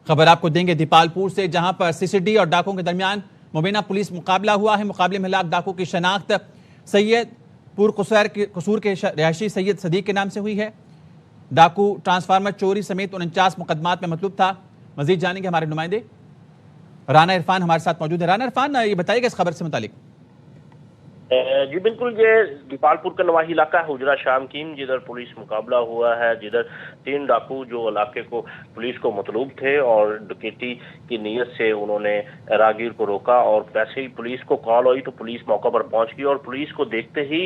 خبر آپ کو دیں گے دیپالپور سے، جہاں پر CCD اور ڈاکوں کے درمیان مبینہ پولیس مقابلہ ہوا ہے۔ مقابلے میں ہلاک ڈاکو کی شناخت سید پور قصور کے رہائشی سید صدیق کے نام سے ہوئی ہے۔ ڈاکو ٹرانسفارمر چوری سمیت 49 مقدمات میں مطلوب تھا۔ مزید جانیں گے ہمارے نمائندے رانا عرفان ہمارے ساتھ موجود ہے۔ رانا عرفان، یہ بتائیے گا اس خبر سے متعلق۔ جی بالکل، یہ دیپالپور کا نواحی علاقہ ہے حجرہ شام کیم، جدھر پولیس مقابلہ ہوا ہے، جدھر 3 ڈاکو جو علاقے کو پولیس کو مطلوب تھے اور ڈکیتی کی نیت سے انہوں نے راگیر کو روکا، اور ویسے ہی پولیس کو کال ہوئی تو پولیس موقع پر پہنچ گئی، اور پولیس کو دیکھتے ہی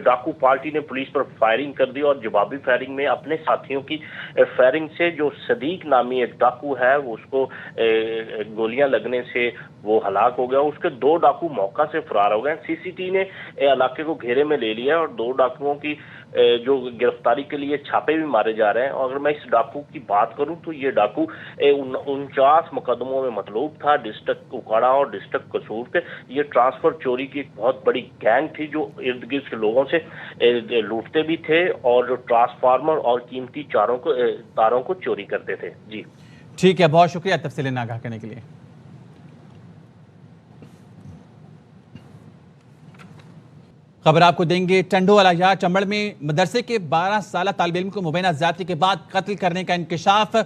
ڈاکو پارٹی نے پولیس پر فائرنگ کر دی، اور جوابی فائرنگ میں اپنے ساتھیوں کی فائرنگ سے جو صدیق نامی ایک ڈاکو ہے اس کو گولیاں لگنے سے وہ ہلاک ہو گیا۔ اس کے 2 ڈاکو موقع سے فرار ہو گئے۔ CCT نے علاقے کو گھیرے میں لے لیا اور 2 ڈاکوؤں کی جو گرفتاری کے لیے چھاپے بھی مارے جا رہے ہیں۔ اور اگر میں اس ڈاکو کی بات کروں تو یہ ڈاکو 49 مقدموں میں مطلوب تھا، ڈسٹرکٹ اکاڑا اور ڈسٹرکٹ قصور کے۔ یہ ٹرانسفر چوری کی ایک بہت بڑی گینگ تھی جو ارد گرد کے لوگوں سے لوٹتے بھی تھے اور جو ٹرانسفارمر اور قیمتی تاروں کو چوری کرتے تھے۔ جی ٹھیک ہے، بہت شکریہ تفصیلیں آگاہ کرنے کے لیے۔ خبر آپ کو دیں گے ٹنڈو والا چمبڑ میں مدرسے کے 12 سالہ طالب علم کو مبینہ زیادتی کے بعد قتل کرنے کا انکشاف۔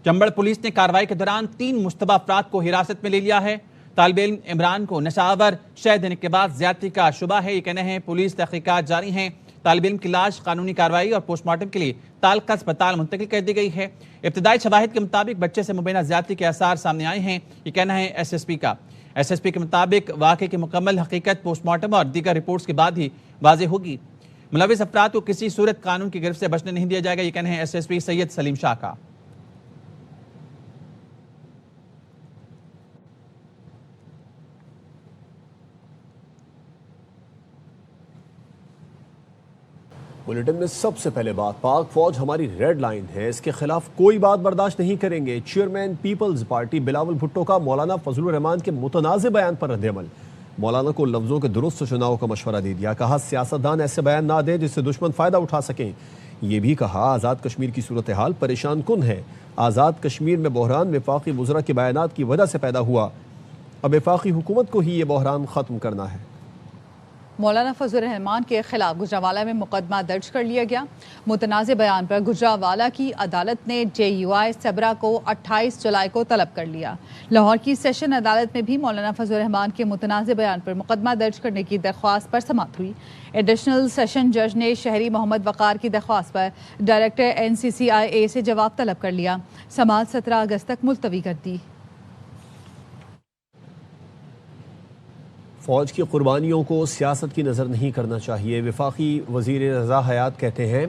چمبڑ پولیس نے کارروائی کے دوران 3 مشتبہ افراد کو حراست میں لے لیا ہے۔ طالب علم عمران کو نشہ آور شے دینے کے بعد زیادتی کا شبہ ہے، یہ کہنے ہیں پولیس تحقیقات جاری ہیں۔ طالب علم کی لاش قانونی کارروائی اور پوسٹ مارٹم کے لیے تعلقہ اسپتال منتقل کر دی گئی ہے۔ ابتدائی شواہد کے مطابق بچے سے مبینہ زیادتی کے آثار سامنے آئے ہیں، یہ کہنا ہے SSP کا۔ SSP کے مطابق واقعے کی مکمل حقیقت پوسٹ مارٹم اور دیگر رپورٹس کے بعد ہی واضح ہوگی۔ ملوث افراد کو کسی صورت قانون کی گرفت سے بچنے نہیں دیا جائے گا، یہ کہنا ہے SSP سید سلیم شاہ کا۔ بلیٹن میں سب سے پہلے بات، پاک فوج ہماری ریڈ لائن ہے، اس کے خلاف کوئی بات برداشت نہیں کریں گے۔ چیئرمین پیپلز پارٹی بلاول بھٹو کا مولانا فضل الرحمان کے متنازع بیان پر رد عمل۔ مولانا کو لفظوں کے درست چناؤ کا مشورہ دے دیا، کہا سیاستدان ایسے بیان نہ دیں جس سے دشمن فائدہ اٹھا سکیں۔ یہ بھی کہا آزاد کشمیر کی صورتحال پریشان کن ہے، آزاد کشمیر میں بحران وفاقی وزراء کے بیانات کی وجہ سے پیدا ہوا، اب وفاقی حکومت کو ہی یہ بحران ختم کرنا ہے۔ مولانا فضل الرحمان کے خلاف گجرانوالہ میں مقدمہ درج کر لیا گیا۔ متنازع بیان پر گجرانوالہ کی عدالت نے JUI سبرا کو 28 جولائی کو طلب کر لیا۔ لاہور کی سیشن عدالت میں بھی مولانا فضل الرحمان کے متنازع بیان پر مقدمہ درج کرنے کی درخواست پر سماعت ہوئی۔ ایڈیشنل سیشن جج نے شہری محمد وقار کی درخواست پر ڈائریکٹر NCCIA سے جواب طلب کر لیا۔ سماعت 17 اگست تک ملتوی کر دی۔ فوج کی قربانیوں کو سیاست کی نظر نہیں کرنا چاہیے۔ وفاقی وزیر رضا حیات کہتے ہیں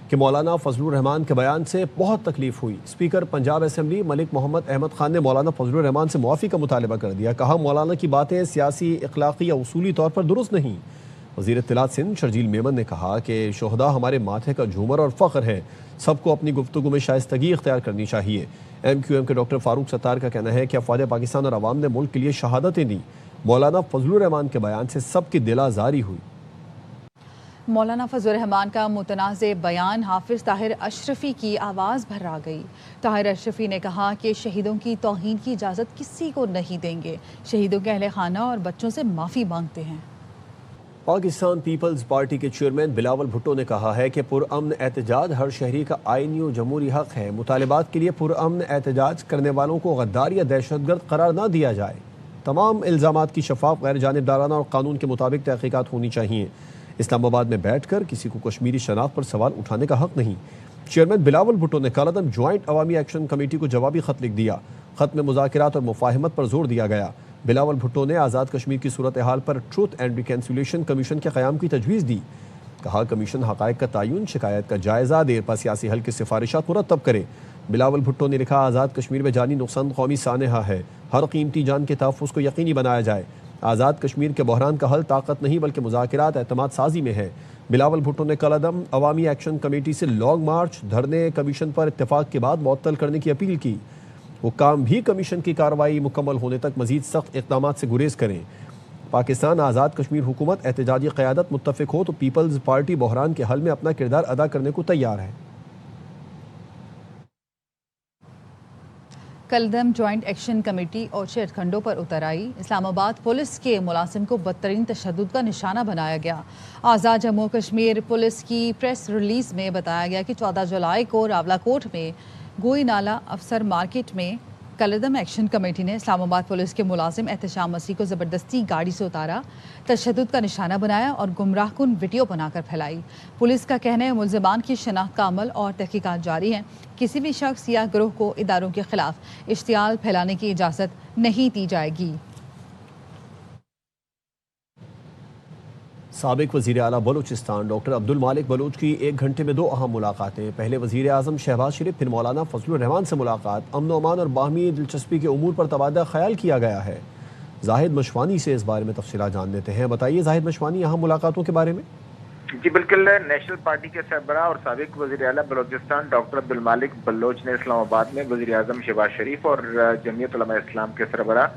کہ مولانا فضل الرحمان کے بیان سے بہت تکلیف ہوئی۔ اسپیکر پنجاب اسمبلی ملک محمد احمد خان نے مولانا فضل الرحمان سے معافی کا مطالبہ کر دیا، کہا مولانا کی باتیں سیاسی، اخلاقی یا اصولی طور پر درست نہیں۔ وزیر اطلاعات سندھ شرجیل میمن نے کہا کہ شہداء ہمارے ماتھے کا جھومر اور فخر ہے، سب کو اپنی گفتگو میں شائستگی اختیار کرنی چاہیے۔ MQM کے ڈاکٹر فاروق ستار کا کہنا ہے کہ افواج پاکستان اور عوام نے ملک کے لیے شہادتیں دیں۔ مولانا فضل الرحمان کے بیان سے سب کی دل آزاری ہوئی۔ مولانا فضل الرحمان کا متنازع بیان حافظ طاہر اشرفی کی آواز بھر گئی۔ طاہر اشرفی نے کہا کہ شہیدوں کی توہین کی اجازت کسی کو نہیں دیں گے، شہیدوں کے اہل خانہ اور بچوں سے معافی مانگتے ہیں۔ پاکستان پیپلز پارٹی کے چیئرمین بلاول بھٹو نے کہا ہے کہ پرامن احتجاج ہر شہری کا آئینی و جمہوری حق ہے۔ مطالبات کے لیے پرامن احتجاج کرنے والوں کو غدار یا دہشت گرد قرار نہ دیا جائے۔ تمام الزامات کی شفاف، غیر جانبدارانہ اور قانون کے مطابق تحقیقات ہونی چاہیے۔ اسلام آباد میں بیٹھ کر کسی کو کشمیری شناخت پر سوال اٹھانے کا حق نہیں۔ چیئرمین بلاول بھٹو نے کالعدم جوائنٹ عوامی ایکشن کمیٹی کو جوابی خط لکھ دیا۔ خط میں مذاکرات اور مفاہمت پر زور دیا گیا۔ بلاول بھٹو نے آزاد کشمیر کی صورتحال پر ٹروتھ اینڈ ریکنسیلیشن کمیشن کے قیام کی تجویز دی، کہا کمیشن حقائق کا تعین، شکایت کا جائزہ، دیر پا سیاسی حل کی سفارشات مرتب کرے۔ بلاول بھٹو نے لکھا آزاد کشمیر میں جانی نقصان قومی سانحہ ہے، ہر قیمتی جان کے تحفظ کو یقینی بنایا جائے۔ آزاد کشمیر کے بحران کا حل طاقت نہیں بلکہ مذاکرات، اعتماد سازی میں ہے۔ بلاول بھٹو نے کالعدم عوامی ایکشن کمیٹی سے لانگ مارچ، دھرنے کمیشن پر اتفاق کے بعد معطل کرنے کی اپیل کی۔ حکام بھی کمیشن کی کارروائی مکمل ہونے تک مزید سخت اقدامات سے گریز کریں۔ پاکستان آزاد کشمیر حکومت احتجاجی قیادت متفق ہو تو پیپلز پارٹی بحران کے حل میں اپنا کردار ادا کرنے کو تیار ہے۔ کلدم جوائنٹ ایکشن کمیٹی اور کھنڈوں پر اتر آئی. اسلام آباد پولیس کے ملازم کو بدترین تشدد کا نشانہ بنایا گیا. آزاد جموں کشمیر پولیس کی پریس ریلیز میں بتایا گیا کہ 14 جولائی کو راولاکوٹ میں گوئی نالہ افسر مارکیٹ میں کلدم ایکشن کمیٹی نے اسلام آباد پولیس کے ملازم احتشام مسیح کو زبردستی گاڑی سے اتارا، تشدد کا نشانہ بنایا اور گمراہ کن ویڈیو بنا کر پھیلائی. پولیس کا کہنا ہے ملزمان کی شناخت کا عمل اور تحقیقات جاری ہیں. کسی بھی شخص یا گروہ کو اداروں کے خلاف اشتعال پھیلانے کی اجازت نہیں دی جائے گی. سابق وزیر اعلیٰ بلوچستان ڈاکٹر عبد المالک بلوچ کی 1 گھنٹے میں 2 اہم ملاقاتیں. پہلے وزیر اعظم شہباز شریف، پھر مولانا فضل الرحمان سے ملاقات. امن و امان اور باہمی دلچسپی کے امور پر تبادلہ خیال کیا گیا ہے. زاہد مشوانی سے اس بارے میں تفصیلات جان لیتے ہیں. بتائیے زاہد مشوانی، اہم ملاقاتوں کے بارے میں. جی بالکل، نیشنل پارٹی کے سربراہ اور سابق وزیر اعلیٰ بلوچستان ڈاکٹر عبد المالک بلوچ نے اسلام آباد میں وزیر اعظم شہباز شریف اور جمعیت علماء اسلام کے سربراہ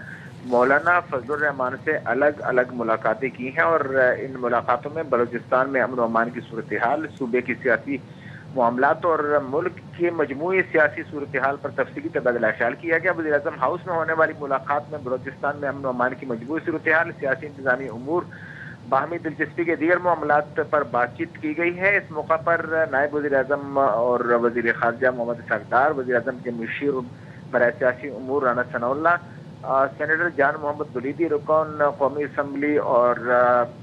مولانا فضل الرحمان سے الگ الگ ملاقاتیں کی ہیں، اور ان ملاقاتوں میں بلوچستان میں امن و امان کی صورتحال، صوبے کی سیاسی معاملات اور ملک کی مجموعی سیاسی صورتحال پر تفصیلی تبادلہ خیال کیا گیا. وزیر اعظم ہاؤس میں ہونے والی ملاقات میں بلوچستان میں امن و امان کی مجموعی صورتحال، سیاسی انتظامی امور، باہمی دلچسپی کے دیگر معاملات پر بات چیت کی گئی ہے. اس موقع پر نائب وزیر اعظم اور وزیر خارجہ محمد اسحاق ڈار، وزیر اعظم کے مشیر برائے سیاسی امور رانا ثناء اللہ، سینیٹر جان محمد ولیدی رکن قومی اسمبلی اور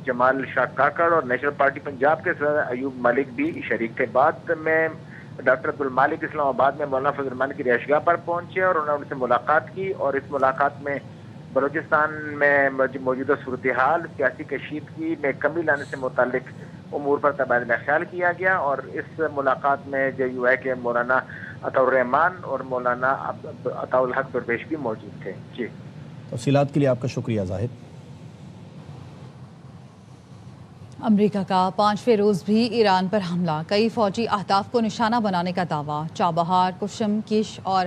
جمال شاہ کاکڑ اور نیشنل پارٹی پنجاب کے صدر ایوب ملک بھی شریک تھے. بعد میں ڈاکٹر عبد المالک اسلام آباد میں مولانا فضل الرحمان کی رہائش گاہ پر پہنچے اور انہوں نے ان سے ملاقات کی، اور اس ملاقات میں بلوچستان میں موجودہ صورتحال، سیاسی کشیدگی میں کمی لانے سے متعلق امور پر تبادلہ خیال کیا گیا. اور اس ملاقات میں JUI کے مولانا عطاء الرحمان اور مولانا عطاء الحق درویش بھی موجود تھے. جی تفصیلات کے لیے آپ کا شکریہ زاہد. امریکہ کا 5ویں روز بھی ایران پر حملہ، کئی فوجی اہداف کو نشانہ بنانے کا دعویٰ. چابہار، کشم، کش اور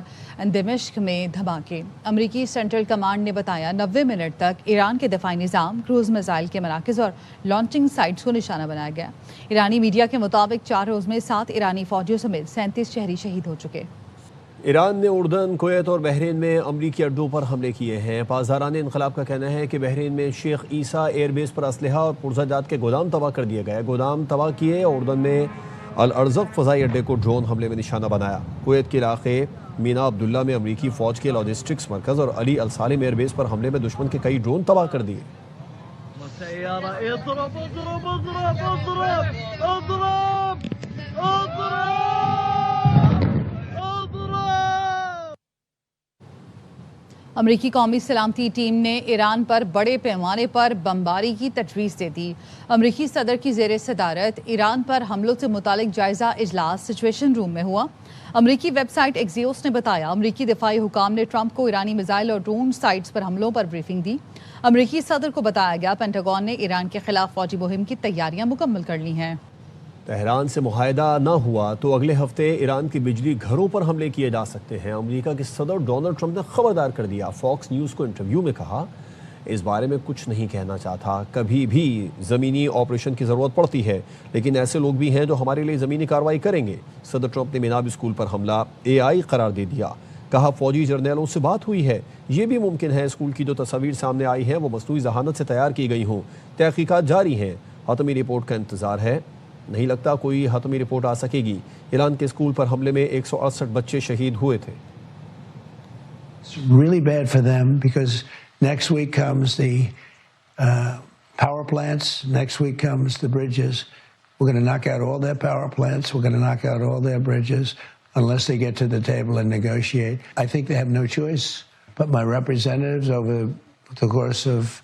دمشق میں دھماکے. امریکی سینٹرل کمانڈ نے بتایا 90 منٹ تک ایران کے دفاعی نظام، کروز میزائل کے مراکز اور لانچنگ سائٹس کو نشانہ بنایا گیا. ایرانی میڈیا کے مطابق 4 روز میں 7 ایرانی فوجیوں سمیت 37 شہری شہید ہو چکے. ایران نے اردن، کویت اور بحرین میں امریکی اڈوں پر حملے کیے ہیں. پاسداران انقلاب کا کہنا ہے کہ بحرین میں شیخ عیسیٰ ایئر بیس پر اسلحہ اور پرزہ جات کے گودام تباہ کر دیے گئے. گودام تباہ کیے. اردن میں الارزق فضائی اڈے کو ڈرون حملے میں نشانہ بنایا. کویت کے علاقے مینا عبداللہ میں امریکی فوج کے لاجسٹکس مرکز اور علی السالم ایئر بیس پر حملے میں دشمن کے کئی ڈرون تباہ کر دیے. امریکی قومی سلامتی ٹیم نے ایران پر بڑے پیمانے پر بمباری کی تجویز دے دی. امریکی صدر کی زیر صدارت ایران پر حملوں سے متعلق جائزہ اجلاس سچویشن روم میں ہوا. امریکی ویب سائٹ ایکزیوس نے بتایا امریکی دفاعی حکام نے ٹرمپ کو ایرانی میزائل اور ڈرون سائٹس پر حملوں پر بریفنگ دی. امریکی صدر کو بتایا گیا پینٹاگون نے ایران کے خلاف فوجی مہم کی تیاریاں مکمل کر لی ہیں. تہران سے معاہدہ نہ ہوا تو اگلے ہفتے ایران کی بجلی گھروں پر حملے کیے جا سکتے ہیں. امریکہ کے صدر ڈونلڈ ٹرمپ نے خبردار کر دیا. فاکس نیوز کو انٹرویو میں کہا اس بارے میں کچھ نہیں کہنا چاہتا. کبھی بھی زمینی آپریشن کی ضرورت پڑتی ہے، لیکن ایسے لوگ بھی ہیں جو ہمارے لیے زمینی کارروائی کریں گے. صدر ٹرمپ نے میناب اسکول پر حملہ AI قرار دے دیا. کہا فوجی جرنیلوں سے بات ہوئی ہے. یہ بھی ممکن ہے اسکول کی جو تصاویر سامنے آئی ہیں وہ مصنوعی ذہانت سے تیار کی گئی ہوں. تحقیقات جاری ہیں. حتمی رپورٹ کا انتظار ہے. نہیں لگتا کوئی حتمی رپورٹ آ سکے گی. ایران کے اسکول پر حملے میں 168 بچے شہید ہوئے تھے. It's really bad for them because next week comes the power plants, next week comes the bridges. We're going to knock out all their power plants, we're going to knock out all their bridges unless they get to the table and negotiate. I think they have no choice. But my representatives over the course of,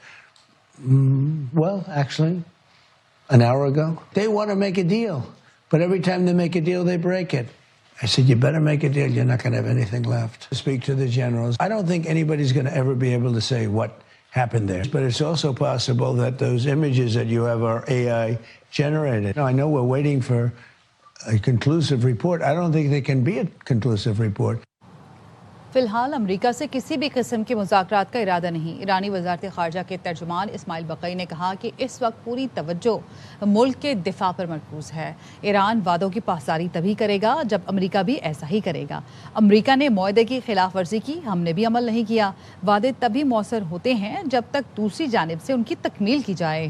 actually, an hour ago, they want to make a deal. But every time they make a deal, they break it. I said, you better make a deal. You're not going to have anything left. Speak to the generals. I don't think anybody's going to ever be able to say what happened there. But it's also possible that those images that you have are AI generated. Now, I know we're waiting for a conclusive report. I don't think there can be a conclusive report. فی الحال امریکہ سے کسی بھی قسم کے مذاکرات کا ارادہ نہیں۔ ایرانی وزارت خارجہ کے ترجمان اسماعیل بقئی نے کہا کہ اس وقت پوری توجہ ملک کے دفاع پر مرکوز ہے۔ ایران وعدوں کی پاسداری تبھی کرے گا جب امریکہ بھی ایسا ہی کرے گا۔ امریکہ نے معاہدے کی خلاف ورزی کی، ہم نے بھی عمل نہیں کیا۔ وعدے تبھی مؤثر ہوتے ہیں جب تک دوسری جانب سے ان کی تکمیل کی جائے۔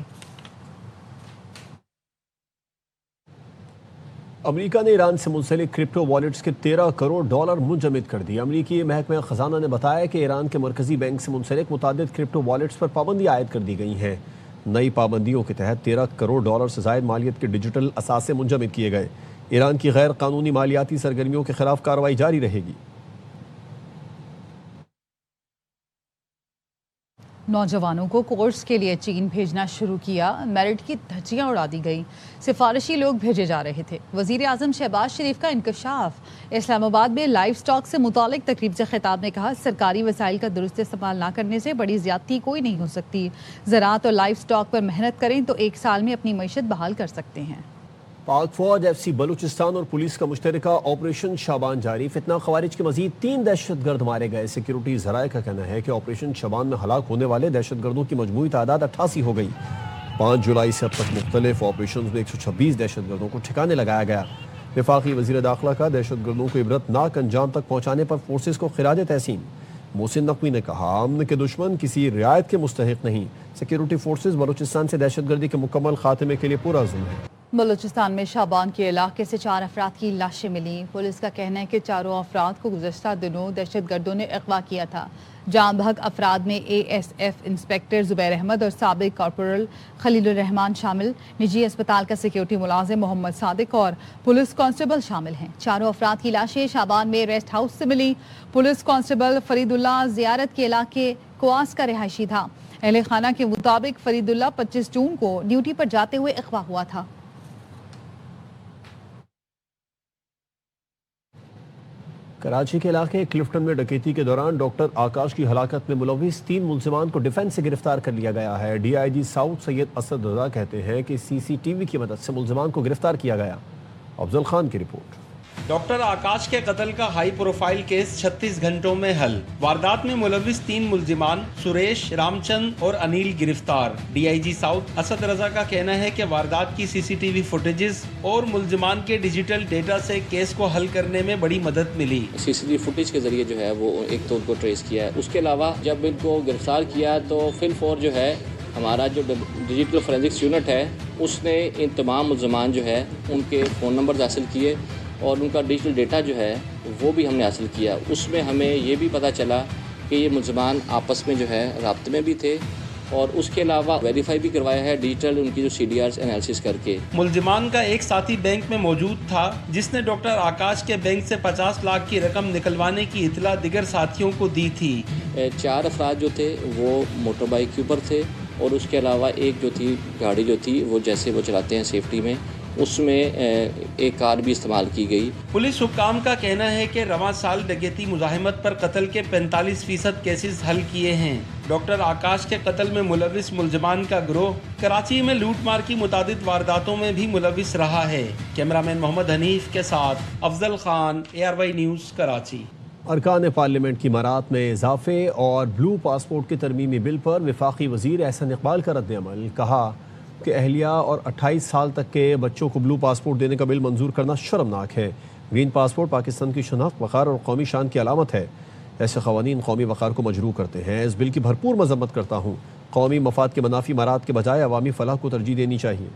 امریکہ نے ایران سے منسلک کرپٹو والیٹس کے 13 کروڑ ڈالر منجمد کر دی۔ امریکی محکمہ خزانہ نے بتایا کہ ایران کے مرکزی بینک سے منسلک متعدد کرپٹو والیٹس پر پابندی عائد کر دی گئی ہیں۔ نئی پابندیوں کے تحت 13 کروڑ ڈالر سے زائد مالیت کے ڈیجیٹل اثاثے منجمد کیے گئے۔ ایران کی غیر قانونی مالیاتی سرگرمیوں کے خلاف کارروائی جاری رہے گی۔ نوجوانوں کو کورس کے لیے چین بھیجنا شروع کیا، میرٹ کی دھجیاں اڑا دی گئی، سفارشی لوگ بھیجے جا رہے تھے۔ وزیر اعظم شہباز شریف کا انکشاف۔ اسلام آباد میں لائف سٹاک سے متعلق تقریب سے خطاب نے کہا، سرکاری وسائل کا درست استعمال نہ کرنے سے بڑی زیادتی کوئی نہیں ہو سکتی۔ زراعت اور لائف سٹاک پر محنت کریں تو 1 سال میں اپنی معیشت بحال کر سکتے ہیں۔ پاک فوج، ایف سی بلوچستان اور پولیس کا مشترکہ آپریشن شابان جاری۔ فتنہ خوارج کے مزید 3 دہشت گرد مارے گئے۔ سیکیورٹی ذرائع کا کہنا ہے کہ آپریشن شابان میں ہلاک ہونے والے دہشت گردوں کی مجموعی تعداد 88 ہو گئی۔ 5 جولائی سے اب تک مختلف آپریشنز میں 126 دہشت گردوں کو ٹھکانے لگایا گیا۔ وفاقی وزیر داخلہ کا دہشت گردوں کو عبرتناک انجام تک پہنچانے پر فورسز کو خراج تحسین۔ محسن نقوی نے کہا، امن کے دشمن کسی رعایت کے مستحق نہیں۔ سیکیورٹی فورسز بلوچستان سے دہشت گردی کے مکمل خاتمے کے لیے پورا عزم ہے۔ بلوچستان میں شابان کے علاقے سے 4 افراد کی لاشیں ملیں۔ پولیس کا کہنا ہے کہ چاروں افراد کو گزشتہ دنوں دہشت گردوں نے اغوا کیا تھا۔ جاں بحق افراد میں اے ایس ایف انسپیکٹر زبیر احمد اور سابق کارپورل خلیل الرحمان شامل، نجی اسپتال کا سیکیورٹی ملازم محمد صادق اور پولیس کانسٹیبل شامل ہیں۔ چاروں افراد کی لاشیں شابان میں ریسٹ ہاؤس سے ملیں۔ پولیس کانسٹیبل فرید اللہ زیارت کے علاقے کواس کا رہائشی تھا۔ اہل خانہ کے مطابق فرید اللہ 25 جون کو ڈیوٹی پر جاتے ہوئے اغوا ہوا تھا۔ کراچی کے علاقے کلفٹن میں ڈکیتی کے دوران ڈاکٹر آکاش کی ہلاکت میں ملوث 3 ملزمان کو ڈیفنس سے گرفتار کر لیا گیا ہے۔ ڈی آئی جی ساؤتھ سید اسد رضا کہتے ہیں کہ سی سی ٹی وی کی مدد سے ملزمان کو گرفتار کیا گیا۔ افضل خان کی رپورٹ۔ ڈاکٹر آکاش کے قتل کا ہائی پروفائل کیس 36 گھنٹوں میں حل۔ واردات میں ملوث 3 ملزمان سریش، رام چند اور انیل گرفتار۔ D I G South Asad Raza کا کہنا ہے کہ واردات کی سی سی ٹی وی فوٹیجز اور ملزمان کے ڈیجیٹل ڈیٹا سے کیس کو حل کرنے میں بڑی مدد ملی۔ سی سی ٹی وی فوٹیج کے ذریعے جو ہے وہ ایک تو ان کو ٹریس کیا ہے۔ اس کے علاوہ جب ان کو گرفتار کیا تو فل فور جو ہے ہمارا جو ڈیجیٹل فورینزکس یونٹ ہے اس نے ان تمام ملزمان جو ہے ان کے فون نمبرز حاصل کیے اور ان کا ڈیجیٹل ڈیٹا جو ہے وہ بھی ہم نے حاصل کیا۔ اس میں ہمیں یہ بھی پتہ چلا کہ یہ ملزمان آپس میں جو ہے رابطے میں بھی تھے اور اس کے علاوہ ویریفائی بھی کروایا ہے ڈیجیٹل ان کی جو سی ڈی آرز انالیسس کر کے۔ ملزمان کا ایک ساتھی بینک میں موجود تھا جس نے ڈاکٹر آکاش کے بینک سے 50 لاکھ کی رقم نکلوانے کی اطلاع دیگر ساتھیوں کو دی تھی۔ 4 افراد جو تھے وہ موٹر بائک کے اوپر تھے اور اس کے علاوہ ایک جو تھی گاڑی جو تھی وہ جیسے وہ چلاتے ہیں سیفٹی میں، اس میں ایک کار بھی استعمال کی گئی۔ پولیس حکام کا کہنا ہے کہ رواں سال ڈکیتی مزاحمت پر قتل کے 45% کیسز حل کیے ہیں۔ ڈاکٹر آکاش کے قتل میں ملوث ملزمان کا گروہ کراچی میں لوٹ مار کی متعدد وارداتوں میں بھی ملوث رہا ہے۔ کیمرامین محمد حنیف کے ساتھ افضل خان، ARY نیوز، کراچی۔ ارکان پارلیمنٹ کی امارات میں اضافے اور بلو پاسپورٹ کے ترمیمی بل پر وفاقی وزیر احسن اقبال کا رد عمل۔ کہا کہ اہلیہ اور 28 سال تک کے بچوں کو بلو پاسپورٹ دینے کا بل منظور کرنا شرمناک ہے۔ گرین پاسپورٹ پاکستان کی شناخت، وقار اور قومی شان کی علامت ہے۔ ایسے قوانین قومی وقار کو مجروح کرتے ہیں۔ اس بل کی بھرپور مذمت کرتا ہوں۔ قومی مفاد کے منافی امارات کے بجائے عوامی فلاح کو ترجیح دینی چاہیے۔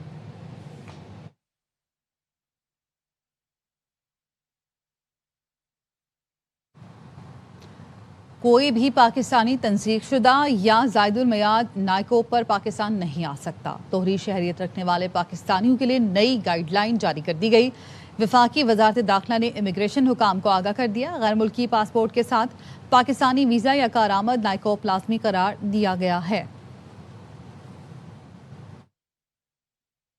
کوئی بھی پاکستانی تنسیق شدہ یا زائد المیعاد نائکو پر پاکستان نہیں آ سکتا۔ دوہری شہریت رکھنے والے پاکستانیوں کے لیے نئی گائیڈ لائن جاری کر دی گئی۔ وفاقی وزارت داخلہ نے امیگریشن حکام کو آگاہ کر دیا۔ غیر ملکی پاسپورٹ کے ساتھ پاکستانی ویزا یا کارآمد نائکو لازمی قرار دیا گیا ہے۔